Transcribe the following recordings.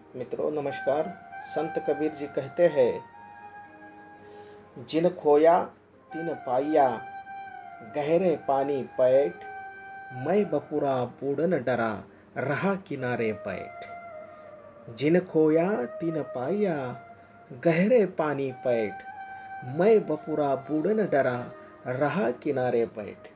मित्रों नमस्कार। संत कबीर जी कहते हैं, जिन खोया तिन पाइया, गहरे पानी पैठ, मैं बपुरा बूढ़न डरा, रहा किनारे पैठ। जिन खोया तिन पाइया, गहरे पानी पैठ, मैं बपुरा बूढ़न डरा, रहा किनारे पैठ।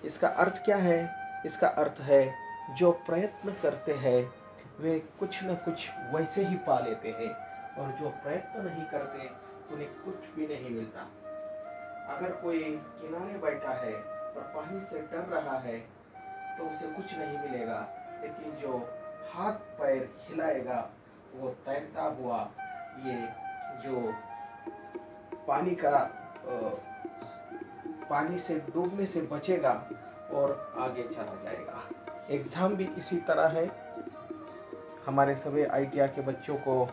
इसका अर्थ क्या है? इसका अर्थ है, जो प्रयत्न करते हैं वे कुछ न कुछ वैसे ही पा लेते हैं, और जो प्रयत्न नहीं करते उन्हें कुछ भी नहीं मिलता। अगर कोई किनारे बैठा है और पानी से डर रहा है तो उसे कुछ नहीं मिलेगा, लेकिन जो हाथ पैर हिलाएगा वो तैरता हुआ ये जो पानी से डूबने से बचेगा और आगे चला जाएगा। एग्ज़ाम भी इसी तरह है। हमारे सभी ITI के बच्चों को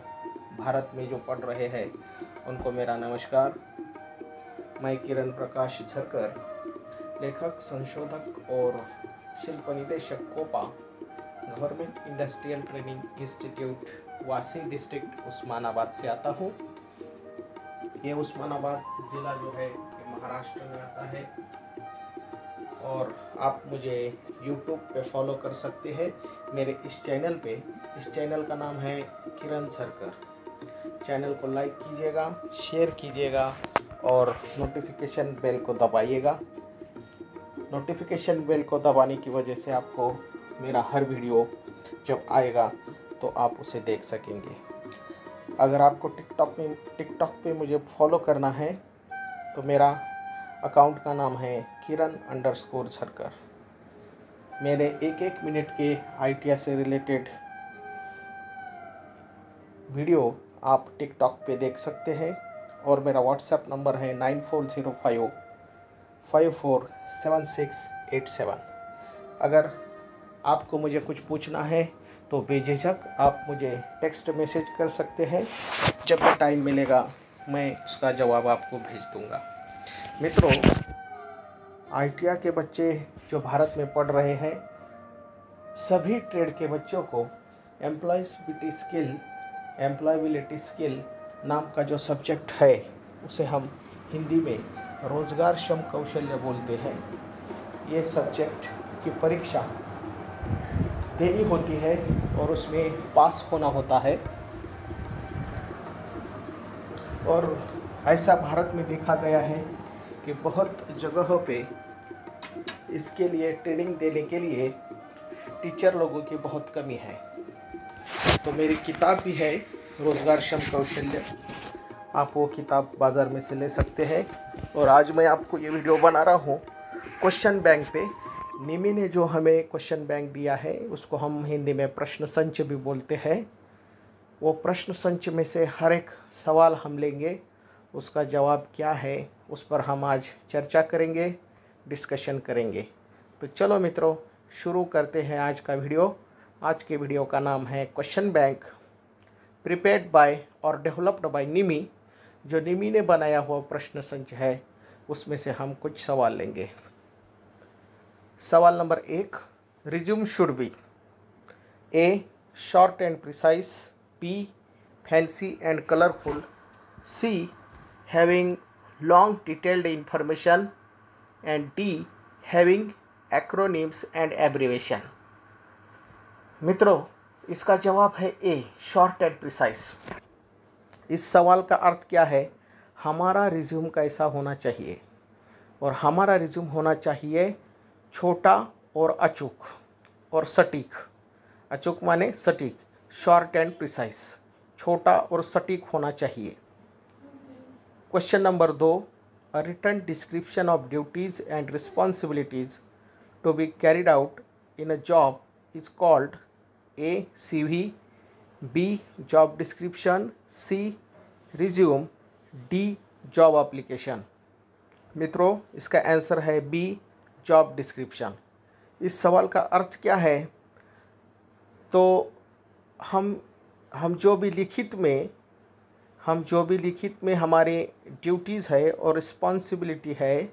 भारत में जो पढ़ रहे हैं उनको मेरा नमस्कार। मैं किरण प्रकाश झरकर, लेखक, संशोधक और शिल्प निदेशक COPA, government industrial training institute, Washi district, Osmanabad से आता हूँ। ये उस्मानाबाद ज़िला जो है ये महाराष्ट्र में आता है। और आप मुझे YouTube पे फॉलो कर सकते हैं मेरे इस चैनल पे। इस चैनल का नाम है किरण झरकर। चैनल को लाइक कीजिएगा, शेयर कीजिएगा और नोटिफिकेशन बेल को दबाइएगा। नोटिफिकेशन बेल को दबाने की वजह से आपको मेरा हर वीडियो जब आएगा तो आप उसे देख सकेंगे। अगर आपको टिकटॉक पे मुझे फॉलो करना है तो मेरा अकाउंट का नाम है किरण_झरकर। मेरे एक मिनट के ITI से रिलेटेड वीडियो आप टिकटॉक पे देख सकते हैं। और मेरा व्हाट्सएप नंबर है 9405547687। अगर आपको मुझे कुछ पूछना है तो बेझिझक आप मुझे टेक्स्ट मैसेज कर सकते हैं। जब भी टाइम मिलेगा मैं उसका जवाब आपको भेज दूंगा। मित्रों, ITI के बच्चे जो भारत में पढ़ रहे हैं, सभी ट्रेड के बच्चों को एम्प्लॉयबिलिटी स्किल नाम का जो सब्जेक्ट है उसे हम हिंदी में रोजगार श्रम कौशल्य बोलते हैं। ये सब्जेक्ट की परीक्षा देनी होती है और उसमें पास होना होता है। और ऐसा भारत में देखा गया है कि बहुत जगहों पे इसके लिए ट्रेनिंग देने के लिए टीचर लोगों की बहुत कमी है। तो मेरी किताब भी है रोजगार श्रम कौशल्य, आप वो किताब बाज़ार में से ले सकते हैं। और आज मैं आपको ये वीडियो बना रहा हूँ क्वेश्चन बैंक पे। निमी ने जो हमें क्वेश्चन बैंक दिया है उसको हम हिंदी में प्रश्न संच भी बोलते हैं। वो प्रश्न संच में से हर एक सवाल हम लेंगे, उसका जवाब क्या है उस पर हम आज चर्चा करेंगे, डिस्कशन करेंगे। तो चलो मित्रों, शुरू करते हैं आज का वीडियो। आज के वीडियो का नाम है क्वेश्चन बैंक, प्रिपेयर्ड बाय और डेवलप्ड बाय निमी। जो निमी ने बनाया हुआ प्रश्न संच है उसमें से हम कुछ सवाल लेंगे। सवाल number 1, resume should be A. short and precise, B. fancy and colorful, C. having long detailed information, and D. having acronyms and abbreviation। मित्रों, इसका जवाब है A. short and precise। इस सवाल का अर्थ क्या है? हमारा रिज्यूम कैसा होना चाहिए? और हमारा रिज्यूम होना चाहिए छोटा और अचूक और सटीक। अचूक माने सटीक, शॉर्ट एंड प्रिसाइज, छोटा और सटीक होना चाहिए। Question number 2, a written description of duties and responsibilities to be carried out in a job is called A. CV, B. Job description, C. Resume, D. Job application. मित्रों, इसका answer है B. Job description. इस सवाल का अर्थ क्या है? तो हम जो भी लिखित में हमारे ड्यूटीज़ है और रिस्पॉन्सिबिलिटी है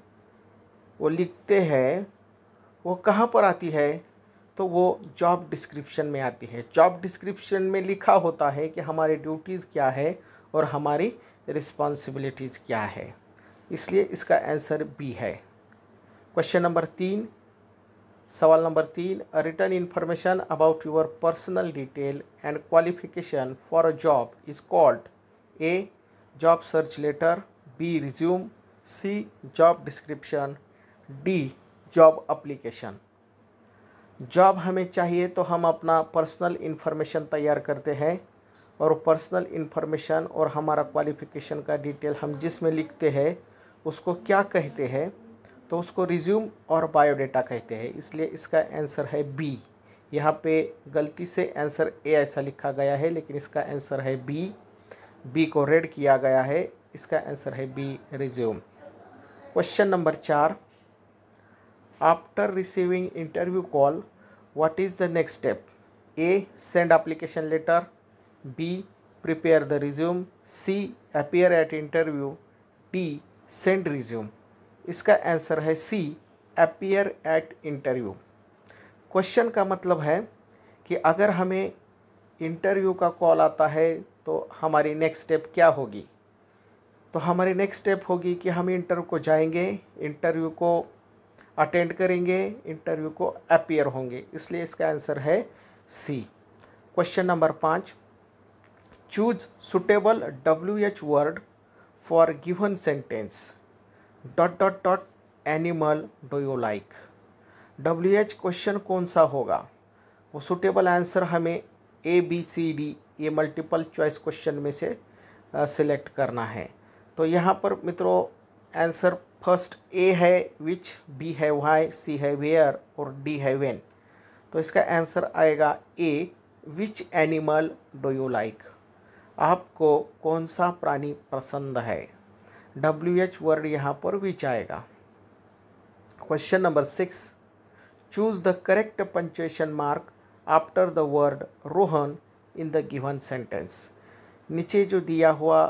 वो लिखते हैं, वो कहाँ पर आती है? तो वो जॉब डिस्क्रिप्शन में आती है। जॉब डिस्क्रिप्शन में लिखा होता है कि हमारी ड्यूटीज़ क्या है और हमारी रिस्पॉन्सिबिलिटीज़ क्या है, इसलिए इसका आंसर बी है। क्वेश्चन नंबर 3, सवाल नंबर 3, written information about your personal detail and qualification for a job is called A job search letter, B resume, C job description, D job application. Job हमें चाहिए तो हम अपना पर्सनल इन्फॉर्मेशन तैयार करते हैं, और पर्सनल इन्फॉर्मेशन और हमारा क्वालिफ़िकेशन का डिटेल हम जिसमें लिखते हैं उसको क्या कहते हैं, तो उसको रिज्यूम और बायोडेटा कहते हैं। इसलिए इसका आंसर है बी। यहाँ पे गलती से आंसर ए ऐसा लिखा गया है, लेकिन इसका आंसर है बी। बी को रेड किया गया है, इसका आंसर है B, resume. Question number 4, after receiving interview call what is the next step? A send application letter, B prepare the resume, C appear at interview, D send resume. इसका answer है C, appear at interview. Question का मतलब है कि अगर हमें interview का call आता है तो हमारी नेक्स्ट स्टेप क्या होगी? तो हमारी नेक्स्ट स्टेप होगी कि हम इंटरव्यू को जाएंगे, इंटरव्यू को अटेंड करेंगे, इंटरव्यू को अपीयर होंगे, इसलिए इसका आंसर है C. Question number 5, choose suitable WH word for given sentence dot dot dot animal do you like. WH question कौन सा होगा? वो सुटेबल आंसर हमें ABCD ये मल्टीपल चॉइस क्वेश्चन में से सिलेक्ट करना है। तो यहाँ पर मित्रों आंसर फर्स्ट ए है विच, बी है वाई, सी है वेयर और डी है व्हेन। तो इसका आंसर आएगा A, which animal do you like. आपको कौन सा प्राणी पसंद है? WH वर्ड यहाँ पर विच आएगा। Question number 6, choose the correct punctuation mark after the word Rohan in the given sentence. नीचे जो दिया हुआ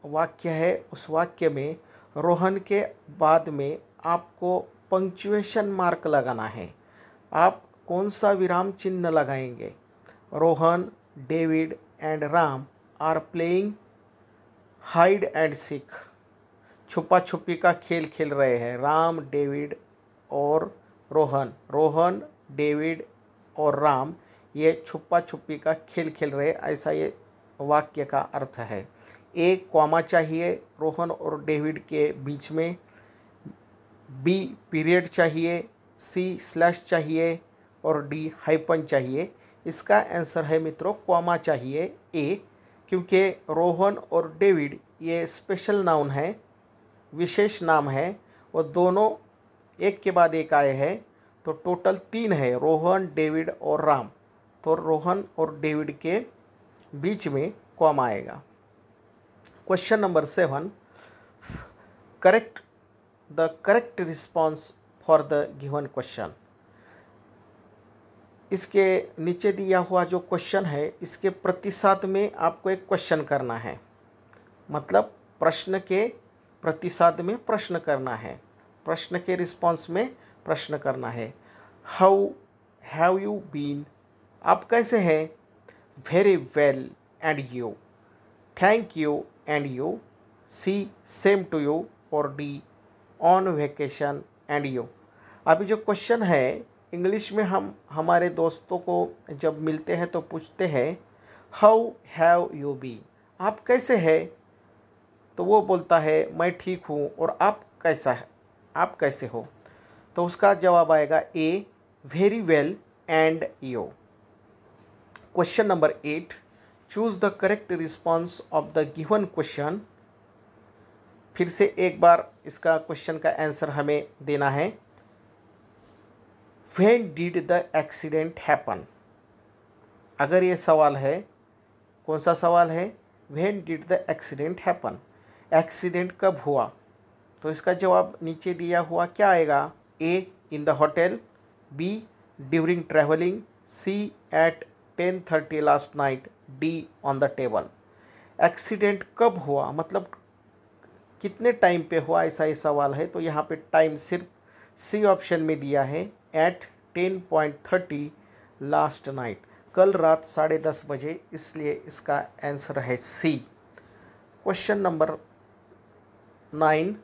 वाक्य है उस वाक्य में रोहन के बाद में आपको पंक्चुएशन मार्क लगाना है। आप कौन सा विराम चिन्ह लगाएंगे? Rohan, David and Ram are playing hide and seek. छुपा छुपी का खेल खेल रहे हैं राम, डेविड और रोहन। रोहन, डेविड और राम ये छुपा छुपी का खेल खेल रहे, ऐसा ये वाक्य का अर्थ है। ए कॉमा चाहिए रोहन और डेविड के बीच में, बी पीरियड चाहिए, सी स्लैश चाहिए और डी हाइपन चाहिए। इसका आंसर है मित्रों कॉमा चाहिए ए, क्योंकि रोहन और डेविड ये स्पेशल नाउन है, विशेष नाम है, और दोनों एक के बाद एक आए हैं, तो टोटल 3 है, रोहन, डेविड और राम। तो रोहन और डेविड के बीच में कॉमा आएगा। Question number 7, correct the correct response for the given question. इसके नीचे दिया हुआ जो क्वेश्चन है इसके प्रतिसाद में आपको एक क्वेश्चन करना है, मतलब प्रश्न के प्रतिसाद में प्रश्न करना है, प्रश्न के रिस्पॉन्स में प्रश्न करना है। How have you been? आप कैसे हैं? Very well and you? Thank you and you? C same to you और D on vacation and you? अभी जो क्वेश्चन है इंग्लिश में हम हमारे दोस्तों को जब मिलते हैं तो पूछते हैं हाउ हैव यू बीन? आप कैसे हैं? तो वो बोलता है मैं ठीक हूँ, और आप कैसा है, आप कैसे हो? तो उसका जवाब आएगा A, very well and you. Question number 8, choose the correct response of the given question. फिर से एक बार इसका क्वेश्चन का आंसर हमें देना है। When did the accident happen? अगर ये सवाल है, कौन सा सवाल है? When did the accident happen? Accident कब हुआ? तो इसका जवाब नीचे दिया हुआ क्या आएगा? A in the hotel, B during travelling, C at 10:30 last night, D on the table. Accident कब हुआ मतलब कितने टाइम पे हुआ, ऐसा ही सवाल है। तो यहाँ पे टाइम सिर्फ सी ऑप्शन में दिया है, एट 10:30 लास्ट नाइट, कल रात 10:30 बजे, इसलिए इसका आंसर है C. Question number 9,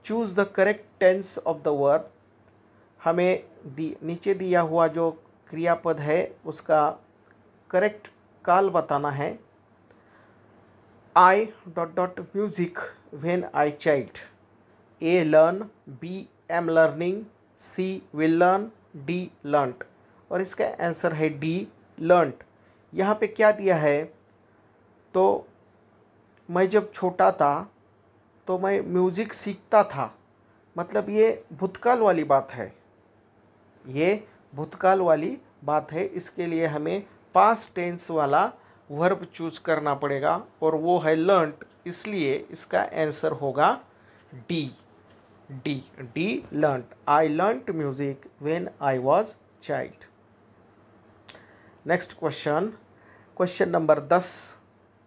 choose the correct tense of the verb. हमें नीचे दिया हुआ जो क्रियापद है उसका करेक्ट काल बताना है। I dot dot music when I child, A learn, B am learning, C will learn, D learned. और इसका आंसर है डी लर्नड। यहाँ पे क्या दिया है, तो मैं जब छोटा था तो मैं म्यूज़िक सीखता था, मतलब ये भूतकाल वाली बात है, ये भूतकाल वाली बात है। इसके लिए हमें पास्ट टेंस वाला वर्ब चूज करना पड़ेगा और वो है लर्नड, इसलिए इसका आंसर होगा D. D learned. I learned music when I was child. Next question number 10,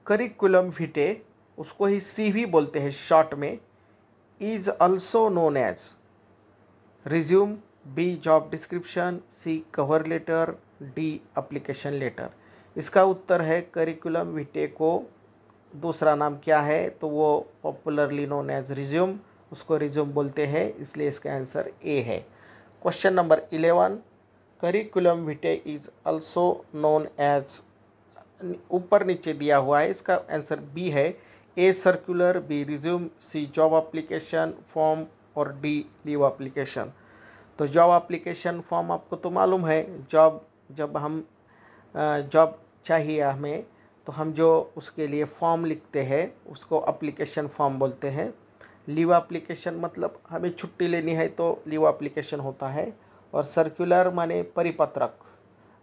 curriculum vitae, उसको ही CV बोलते हैं शॉर्ट में, is also known as resume, B job description, C cover letter, D application letter. इसका उत्तर है curriculum विटे को दूसरा नाम क्या है, तो वो पॉपुलरली नोन एज रिज्यूम, उसको रिज्यूम बोलते हैं, इसलिए इसका आंसर ए है। Question number 11, curriculum vitae is also known as, ऊपर नीचे दिया हुआ है, इसका आंसर बी है। A circular, B resume, C job application form और डी लीव एप्लीकेशन। तो जॉब एप्लीकेशन फॉर्म आपको तो मालूम है, जब हम जॉब चाहिए हमें तो हम जो उसके लिए फॉर्म लिखते हैं उसको एप्लीकेशन फॉर्म बोलते हैं। लीव एप्लीकेशन मतलब हमें छुट्टी लेनी है तो लीव एप्लीकेशन होता है। और सर्कुलर माने परिपत्रक,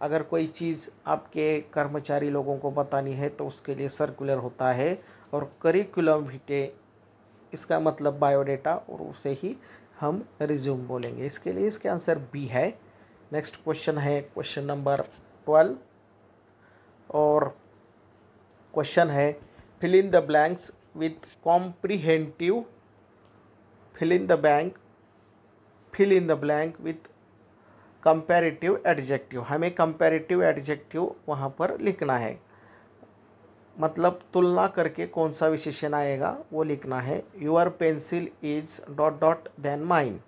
अगर कोई चीज़ आपके कर्मचारी लोगों को बतानी है तो उसके लिए सर्कुलर होता है। और करिकुलम विटे इसका मतलब बायोडेटा, और उसे ही हम रिज्यूम बोलेंगे, इसके लिए इसका आंसर बी है। नेक्स्ट क्वेश्चन है क्वेश्चन नंबर 12, और क्वेश्चन है fill in the blanks with comprehensive, fill in the blank with comparative adjective. हमें कंपैरेटिव एडजेक्टिव वहाँ पर लिखना है, मतलब तुलना करके कौन सा विशेषण आएगा वो लिखना है। Your pencil is dot dot then mine,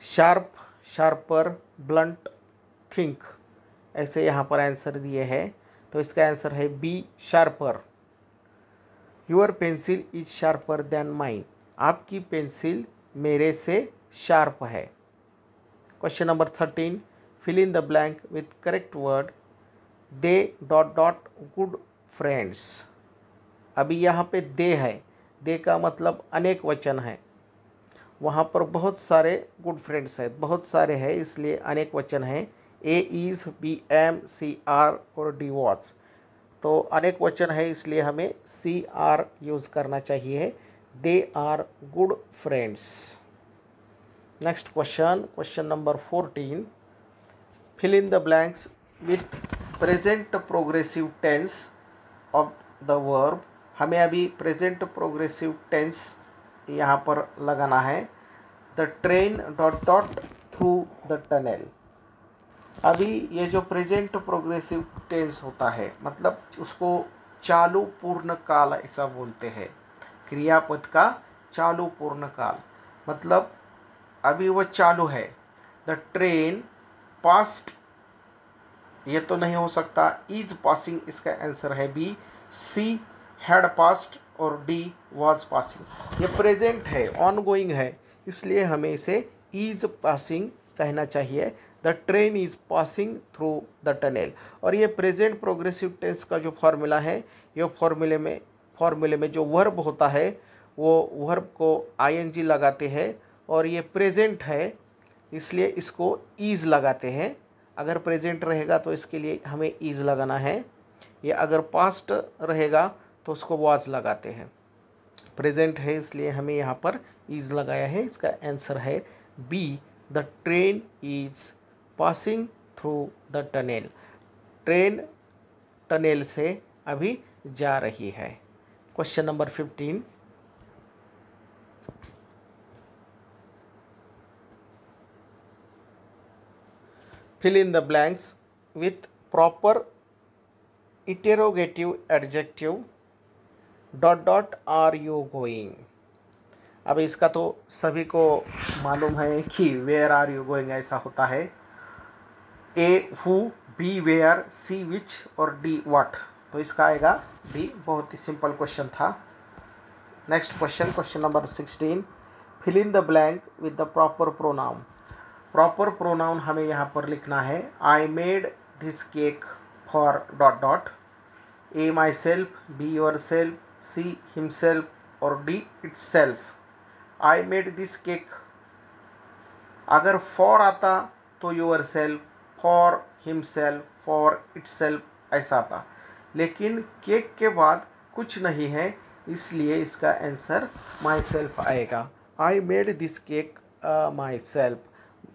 sharp, sharper, blunt, think, ऐसे यहाँ पर आंसर दिए हैं, तो इसका आंसर है B sharper. Your pencil is sharper than mine, आपकी पेंसिल मेरे से शार्प है। Question number 13, fill in the blank with correct word, they dot dot good friends. अभी यहाँ पे दे है, दे का मतलब अनेक वचन है, वहाँ पर बहुत सारे गुड फ्रेंड्स है, बहुत सारे हैं इसलिए अनेक वचन है। A is, B am, C are और डी वॉज, तो अनेक वचन है इसलिए हमें सी आर यूज़ करना चाहिए। They are good friends. Next question number 14, fill in the blanks with present progressive tense of the verb. हमें अभी प्रेजेंट प्रोग्रेसिव टेंस यहाँ पर लगाना है। The train dot dot through the tunnel. अभी ये जो प्रेजेंट प्रोग्रेसिव टेंस होता है, मतलब उसको चालू पूर्ण काल ऐसा बोलते हैं, क्रियापद का चालू पूर्ण काल, मतलब अभी वो चालू है। द ट्रेन पास्ट, ये तो नहीं हो सकता, इज पासिंग, इसका आंसर है बी। सी हैड पास्ट और डी वाज पासिंग। ये प्रेजेंट है, ऑन गोइंग है, इसलिए हमें इसे इज पासिंग कहना चाहिए। The train is passing through the tunnel. और ये प्रेजेंट प्रोग्रेसिव टेंस का जो फॉर्मूला है, ये फॉर्मूले में जो वर्ब होता है वो वर्ब को आईएनजी लगाते हैं, और ये प्रेजेंट है इसलिए इसको इज लगाते हैं। अगर प्रेजेंट रहेगा तो इसके लिए हमें इज लगाना है, या अगर पास्ट रहेगा तो उसको वाज लगाते हैं। प्रेजेंट है इसलिए हमें यहाँ पर इज लगाया है, इसका आंसर है B. The train is passing through the tunnel. Train tunnel से अभी जा रही है। Question number 15, fill in the blanks with proper interrogative adjective ... are you going। अब इसका तो सभी को मालूम है कि वेयर आर यू गोइंग ऐसा होता है। A who, B where, C which और डी व्हाट। तो इसका आएगा डी। बहुत ही सिंपल क्वेश्चन था। Next question, question number 16, fill in the blank with the proper pronoun. Proper pronoun हमें यहाँ पर लिखना है I made this cake for ... A myself, B yourself, C himself और D itself. I made this cake, अगर for आता तो yourself, for himself, for itself ऐसा आता, लेकिन केक के बाद कुछ नहीं है, इसलिए इसका आंसर माई सेल्फ आएगा। आई made this cake my self,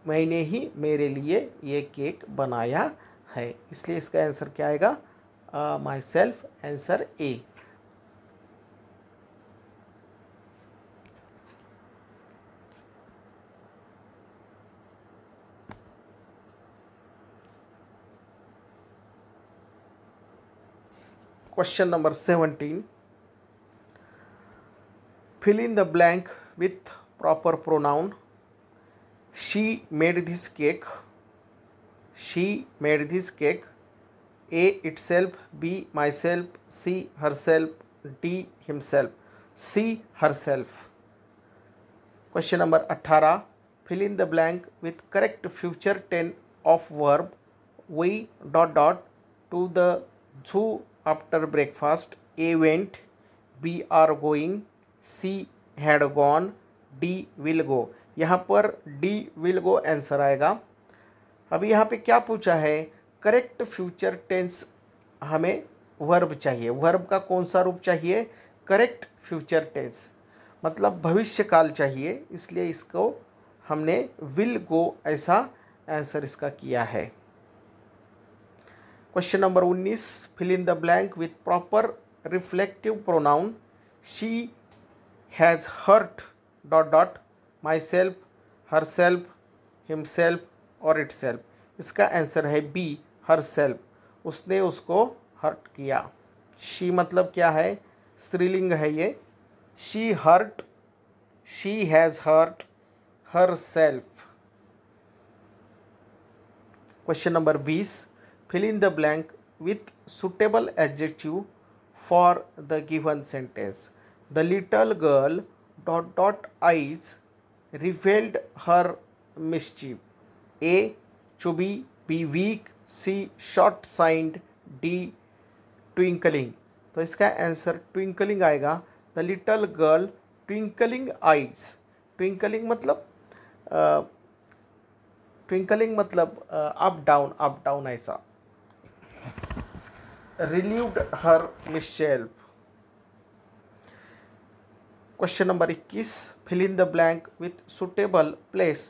मैंने ही मेरे लिए ये केक बनाया है, इसलिए इसका आंसर क्या आएगा? My self, answer A. Question number 17, fill in the blank with proper pronoun। she made this cake, she made this cake, A itself, B myself, C herself, D himself, C herself। Question number 18, fill in the blank with correct future tense of verb we ... to the zoo after breakfast। A went, B are going, C had gone, D will go। यहाँ पर D will go answer आएगा। अभी यहाँ पे क्या पूछा है? Correct future tense हमें वर्ब चाहिए। वर्ब का कौन सा रूप चाहिए? करेक्ट फ्यूचर टेंस, मतलब भविष्य काल चाहिए, इसलिए इसको हमने विल गो ऐसा आंसर इसका किया है। Question number 19, fill in the blank with proper reflexive pronoun. She has hurt ... myself, herself, himself और इट सेल्फ। इसका आंसर है बी, हर सेल्फ, उसने उसको हर्ट किया। शी मतलब क्या है? स्त्रीलिंग है ये। She hurt, she has hurt herself. Question number 20, fill in the blank with suitable adjective for the given sentence। the little girl ... eyes revealed her mischief। A chubby, B weak, C short signed, D twinkling। तो इसका answer twinkling आएगा। the little girl twinkling eyes, twinkling मतलब up down ऐसा। relieved her mischief। Question number 21, fill in the blank with suitable place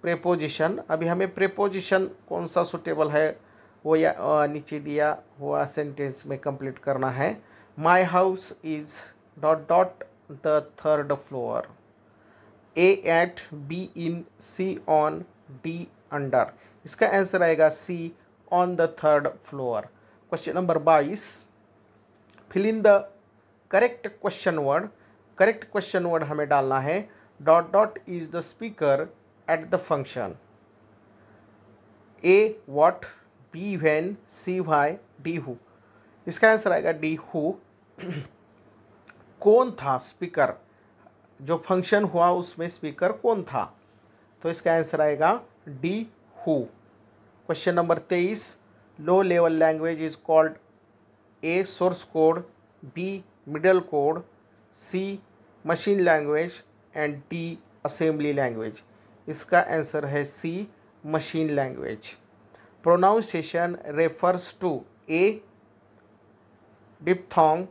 preposition। अभी हमें preposition कौन सा suitable है वो या नीचे दिया हुआ सेंटेंस में कंप्लीट करना है। my house is ... the third floor। A at, B in, C on, D under। इसका आंसर आएगा C, on the third floor। Question number 22, fill in the correct question word. Correct question word हमें डालना है ... is the speaker at the function. A what, B when, C why, D who. इसका answer आएगा D who. कौन था speaker? जो function हुआ उसमें स्पीकर कौन था? तो इसका आंसर आएगा D who. Question number 23, low level language is called A source code, B middle code, C machine language and D assembly language. इसका आंसर है C, machine language. Pronunciation refers to A diphthong,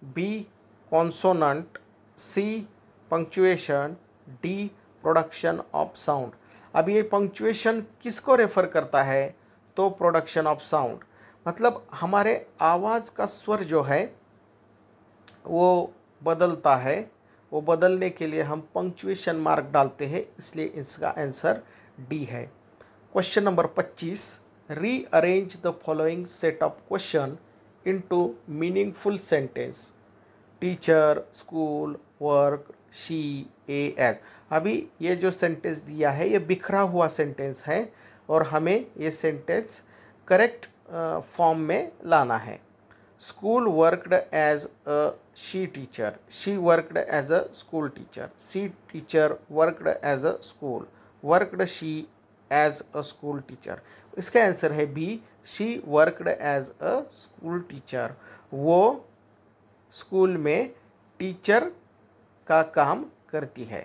B consonant, C punctuation, D production of sound. अब ये punctuation किसको refer करता है? तो production of sound, मतलब हमारे आवाज़ का स्वर जो है वो बदलता है, वो बदलने के लिए हम पंक्चुएशन मार्क डालते हैं, इसलिए इसका आंसर डी है। Question number 25, Rearrange the following set of question into meaningful sentence. Teacher, school, work, she, A, as. अभी ये जो सेंटेंस दिया है ये बिखरा हुआ सेंटेंस है और हमें ये सेंटेंस करेक्ट फॉर्म में लाना है। School worked as a she teacher, she worked as a school teacher, C teacher worked as a school, worked she as a school teacher. इसका आंसर है B, she worked as a school teacher. वो school में teacher का काम करती है।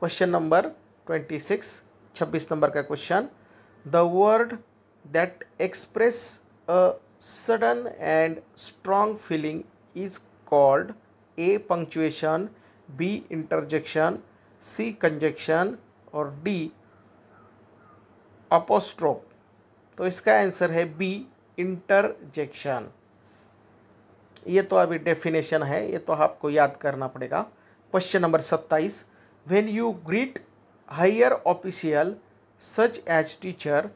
Question number 26 number का question. The word that express a sudden and strong feeling is called A punctuation, B interjection, C conjunction और D apostrophe. तो इसका आंसर है बी, इंटरजेक्शन। ये तो अभी डेफिनेशन है, ये तो आपको याद करना पड़ेगा। Question number 27। When you greet higher official such as teacher,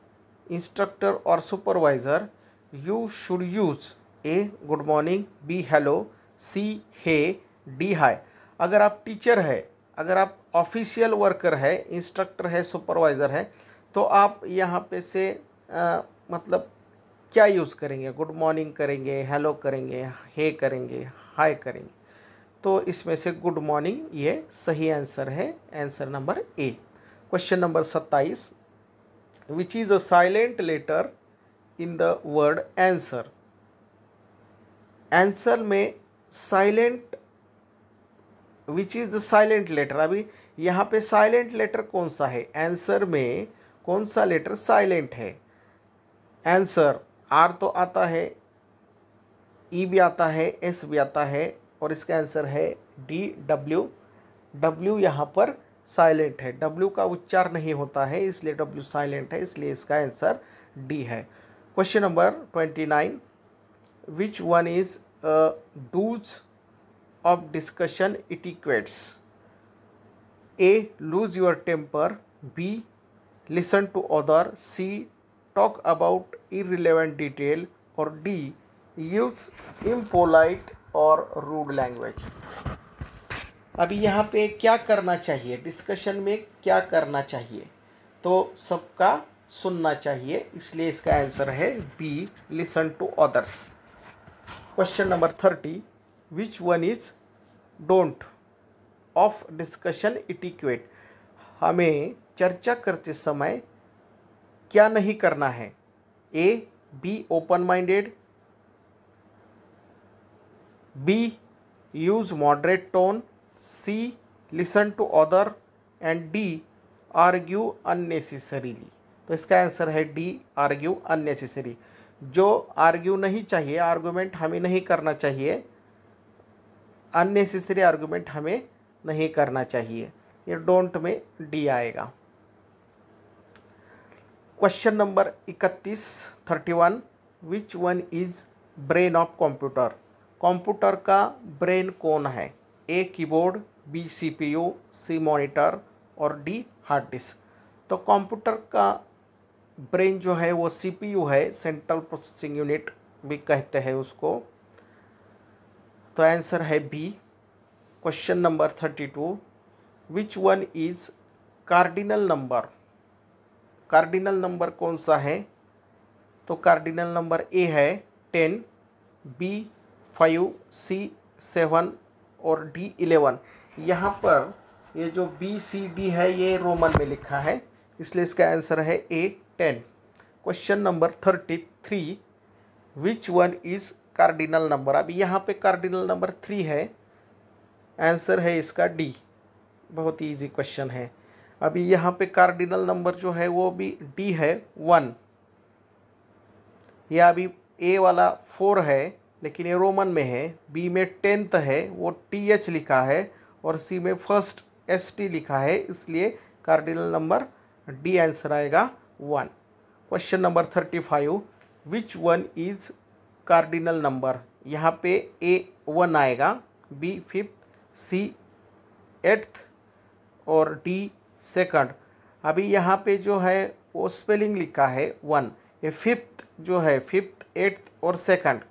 instructor और supervisor, you should use A good morning, B hello, C hey, D hi. अगर आप टीचर है, अगर आप ऑफिशियल वर्कर है, इंस्ट्रक्टर है, सुपरवाइज़र है, तो आप यहाँ पे से मतलब क्या यूज़ करेंगे? गुड मॉर्निंग करेंगे, हेलो करेंगे, हे करेंगे, हाय करेंगे। तो इसमें से गुड मॉर्निंग ये सही आंसर है, answer number A. Question number 27। Which is a silent letter in the word answer. Answer में silent, which is the silent letter. अभी यहाँ पे साइलेंट लेटर कौन सा है? आंसर में कौन सा लेटर साइलेंट है? आंसर आर तो आता है, ई भी आता है, एस भी आता है और इसका आंसर है डी, डब्ल्यू। डब्ल्यू यहाँ पर साइलेंट है, डब्ल्यू का उच्चार नहीं होता है इसलिए डब्ल्यू साइलेंट है, इसलिए इसका आंसर डी है। Question number 29। Which one is do's of discussion etiquettes. A lose your temper, B listen to other, C talk about irrelevant detail और डी यूज impolite और रूड लैंग्वेज। अभी यहाँ पे क्या करना चाहिए? डिस्कशन में क्या करना चाहिए? तो सबका सुनना चाहिए, इसलिए इसका आंसर है B, listen to others. Question number 30। Which one is don't of discussion etiquette. हमें चर्चा करते समय क्या नहीं करना है? A be open minded, B use moderate tone, C listen to other and D argue unnecessarily. तो इसका आंसर है डी, आर्ग्यू अननेसेसरी। जो आर्ग्यू नहीं चाहिए, आर्गुमेंट हमें नहीं करना चाहिए, अननेसेसरी आर्गुमेंट हमें नहीं करना चाहिए। ये डोंट में डी आएगा। Question number 31। Which one is brain of computer. Computer का ब्रेन कौन है? A keyboard, B CPU, C monitor और डी हार्ड डिस्क। तो कंप्यूटर का ब्रेन जो है वो सीपीयू है, सेंट्रल प्रोसेसिंग यूनिट भी कहते हैं उसको। तो आंसर है B. Question number 32। Which one is cardinal number. Cardinal number कौन सा है? तो कार्डिनल नंबर ए है 10, बी 5, सी 7 और डी 11। यहाँ पर ये जो बी सी डी है ये रोमन में लिखा है, इसलिए इसका आंसर है ए 10। Question number 33। Which one is cardinal number. अभी यहाँ पे कार्डिनल नंबर 3 है, आंसर है इसका डी। बहुत ही ईजी क्वेश्चन है। अभी यहाँ पे कार्डिनल नंबर जो है वो भी डी है 1। यह अभी ए वाला 4 है लेकिन ये रोमन में है, बी में 10th है वो TH लिखा है और सी में फर्स्ट ST लिखा है, इसलिए कार्डिनल नंबर डी आंसर आएगा 1। Question number 35। Which one is cardinal number. यहाँ पे ए 1 आएगा, बी 5th, सी 8th और डी 2nd। अभी यहाँ पे जो है वो स्पेलिंग लिखा है 1, ये फिफ्थ जो है, फिफ्थ, एट्थ और सेकंड,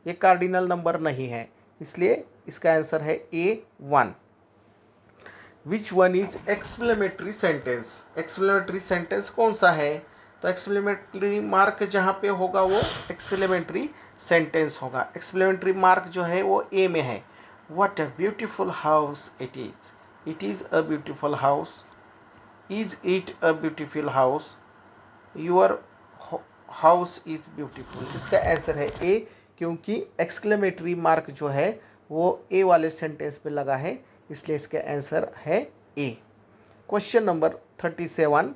ये कार्डिनल नंबर नहीं है, इसलिए इसका आंसर है A1। Which one is exclamatory sentence? Exclamatory sentence कौन सा है? तो एक्सक्लेमेटरी मार्क जहाँ पे होगा वो एक्सक्लेमेटरी सेंटेंस होगा। एक्सक्लेमेटरी मार्क जो है वो ए में है। What a beautiful house it is. It is a beautiful house. Is it a beautiful house. Your house is beautiful. इसका आंसर है ए, क्योंकि एक्सक्लेमेटरी मार्क जो है वो ए वाले सेंटेंस पे लगा है, इसलिए इसका आंसर है A. Question number 37,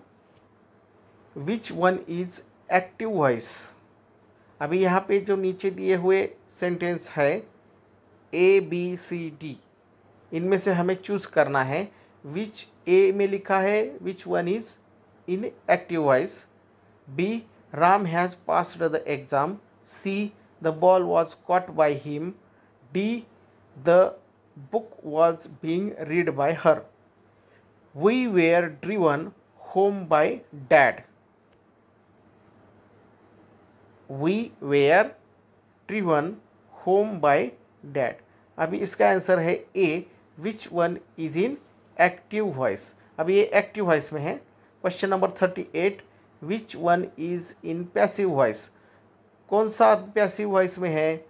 which one is active voice? अभी यहाँ पे जो नीचे दिए हुए सेंटेंस है ABCD, इनमें से हमें चूज करना है। विच ए में लिखा है विच one is in active voice. B, Ram has passed the exam. C, the ball was caught by him. D, the book was being read by her. We were driven home by dad. We were driven home by dad. अभी इसका answer है A, which one is in active voice. अभी ये active voice में है। Question number 38, which one is in passive voice? कौन सा passive voice में है?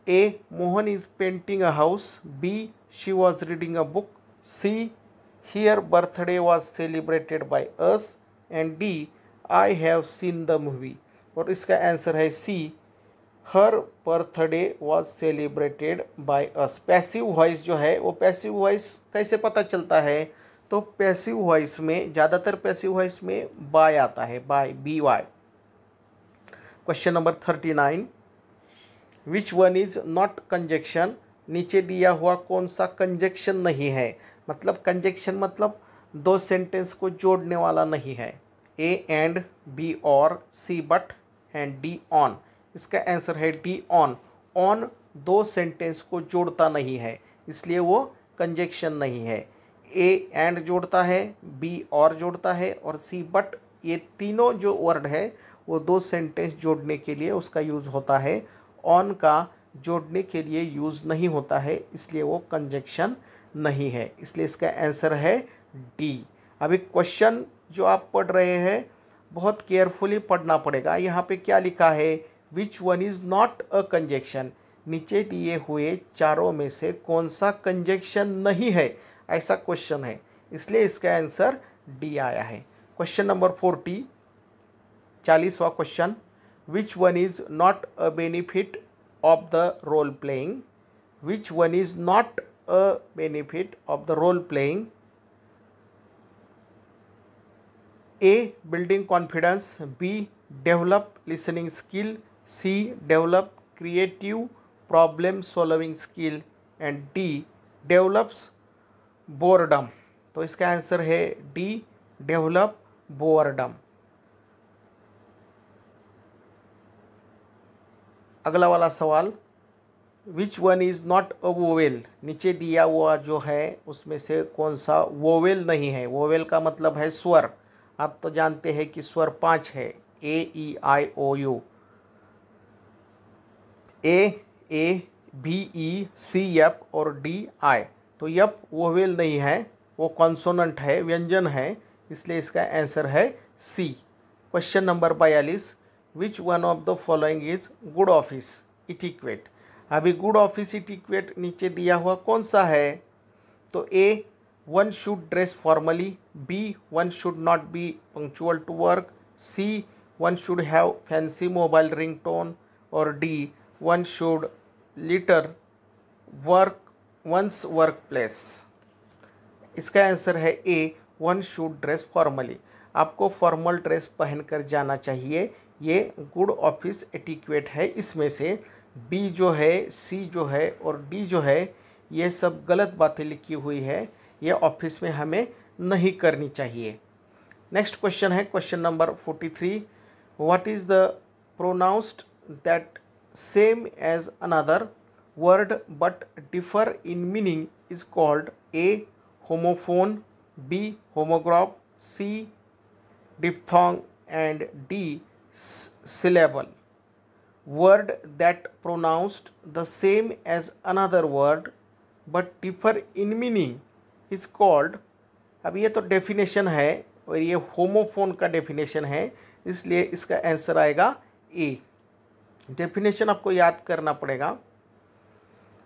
A, Mohan is painting a house. B, she was reading a book. C, here birthday was celebrated by us. And D, I have seen the movie. और इसका answer है C, her birthday was celebrated by us. Passive voice जो है वो, passive voice कैसे पता चलता है? तो पैसिव वॉइस में, ज़्यादातर पैसिव वॉइस में बाय आता है, by, BY। Question number 39, which one is not conjunction? नीचे दिया हुआ कौन सा कंजक्शन नहीं है? मतलब कंजक्शन मतलब दो सेंटेंस को जोड़ने वाला नहीं है। A एंड, B और, C but and D on. इसका आंसर है D ऑन। ऑन दो सेंटेंस को जोड़ता नहीं है, इसलिए वो कंजक्शन नहीं है। A एंड जोड़ता है, B और जोड़ता है, और C बट, ये तीनों जो वर्ड है वो दो सेंटेंस जोड़ने के लिए उसका यूज़ होता है। ऑन का जोड़ने के लिए यूज़ नहीं होता है, इसलिए वो कंजक्शन नहीं है, इसलिए इसका आंसर है D। अभी क्वेश्चन जो आप पढ़ रहे हैं बहुत केयरफुली पढ़ना पड़ेगा। यहाँ पे क्या लिखा है? Which one is not a conjunction. नीचे दिए हुए चारों में से कौन सा कंजक्शन नहीं है, ऐसा क्वेश्चन है, इसलिए इसका आंसर डी आया है। क्वेश्चन नंबर 40, 40वां question, which one is not a benefit of the role playing? Which one is not a benefit of the role playing? A, building confidence. B, develop listening skill. C, develop creative problem solving skill. And D, develops boredom. तो इसका answer है D, develop boredom। अगला वाला सवाल, which one is not a vowel? नीचे दिया हुआ जो है उसमें से कौन सा वोवेल नहीं है? वोवेल का मतलब है स्वर। आप तो जानते हैं कि स्वर 5 है, A, E, I, O, U। A, B, E, C, F और D, I। तो F वोवेल नहीं है, वो कॉन्सोनेंट है, व्यंजन है, इसलिए इसका आंसर है C। Question number 42, which one of the following is good office etiquette? अभी गुड ऑफिस इटिक्वेट नीचे दिया हुआ कौन सा है? तो A, one should dress formally. B, one should not be punctual to work. C, one should have fancy mobile ringtone. और D, one should litter one's workplace। इसका आंसर है A, one should dress formally। आपको formal dress पहनकर जाना चाहिए, ये good office etiquette है। इसमें से B जो है, C जो है और D जो है, ये सब गलत बातें लिखी हुई है, ये ऑफिस में हमें नहीं करनी चाहिए। नेक्स्ट क्वेश्चन है question number 43, what is the pronounced that same as another word but differ in meaning is called? A, homophone. B, homograph. C, diphthong. And D, syllable. Word that pronounced the same as another word but differ in meaning is called. अब ये तो definition है और ये homophone का definition है, इसलिए इसका आंसर आएगा ए। डेफिनेशन आपको याद करना पड़ेगा।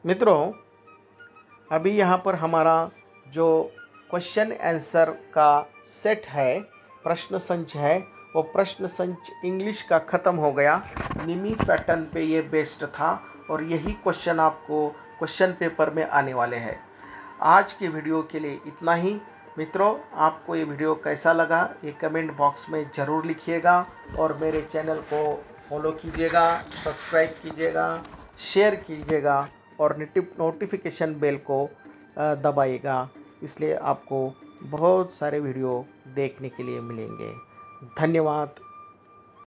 मित्रों, अभी यहाँ पर हमारा जो क्वेश्चन आंसर का सेट है, प्रश्न संच है, वो प्रश्न संच इंग्लिश का ख़त्म हो गया। निमी पैटर्न पे ये बेस्ड था और यही क्वेश्चन आपको क्वेश्चन पेपर में आने वाले हैं। आज के वीडियो के लिए इतना ही। मित्रों, आपको ये वीडियो कैसा लगा ये कमेंट बॉक्स में ज़रूर लिखिएगा और मेरे चैनल को फॉलो कीजिएगा, सब्सक्राइब कीजिएगा, शेयर कीजिएगा और नोटिफिकेशन बेल को दबाइएगा। इसलिए आपको बहुत सारे वीडियो देखने के लिए मिलेंगे। धन्यवाद।